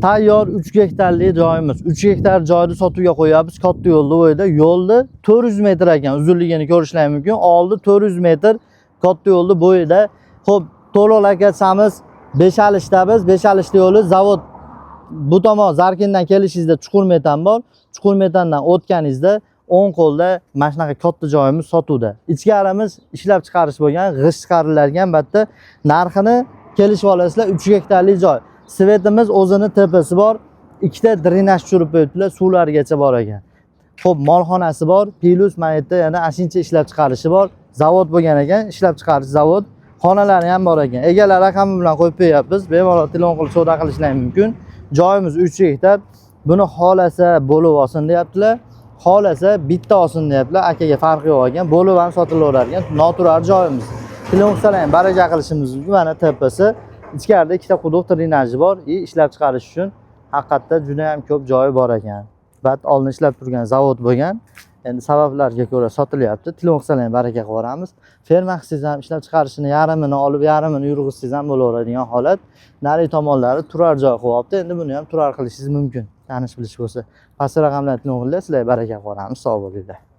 tayyor 3 gektarlik joyimiz. 3 gektar joyni sotuvga qo'yamiz. Katta yo'lda bo'yida. Yo'lda 400 metr ekan. Uzunligini ko'rishlaring mumkin. Oldi 400 metr katta yo'lda bo'yida. Xo'p, to'liq aytsamiz, Beshalishdabiz. Beshalishda yo'li zavod bu tomon Zarkindan kelishingizda Chuqurmetan bor. Chuqurmetandan o'tganingizda o'ng qo'lda mana shunaqa katta joyimiz sotuvda. Ichkarimiz ishlab chiqarish bo'lgan, g'isht chiqarilgan, albatta narxini kelishib olasizlar. 3 gektarlik joy. Svetimiz o'zini tepasi bor. Ikkita drenaj tushirib qo'yibdilar, suvlargacha bor ekan. Xo'p, molxonasi bor. Plus mana yerda yana ashincha ishlab chiqarishi bor. Zavod bo'lgan ekan, ishlab chiqarish zavod. Xonalari ham bor ekan. Egalar raqami bilan qo'yib qo'yapmiz. Bemalol telefon qilib savdo qilishlaring mumkin. Joyimiz 3 gektar. Buni xolasa bo'lib olsin deyaptilar. Xolasa bitta olsin deyaptilar. Akaga farqi yo'q ekan. Bo'lib ham sotilaverar ekan. Noturar joyimiz. Telefon qilsalar ham baraka qilishimiz mumkin. Mana tepasi. Ichkarida ikkita quduq drenaji bor. Ishlab chiqarish uchun haqiqatda juda ham ko'p joyi bor ekan. Bat oldin ishlab turgan zavod bo'lgan. Endi sabablarga ko'ra sotilyapti. Telefon qilsalar ham baraka qilib beramiz. Ferma qilsangiz ham ishlab chiqarishini yarmini olib, yarmini yurg'izsangiz ham bo'laveradigan holat. Nari tomonlari turar joy qo'yapti. Endi buni ham turar qilishingiz mumkin. Tanish bilish bo'lsa. Past raqamlarni telefon qilinglar, sizlarga baraka qilib beramiz. Sog' bo'linglar.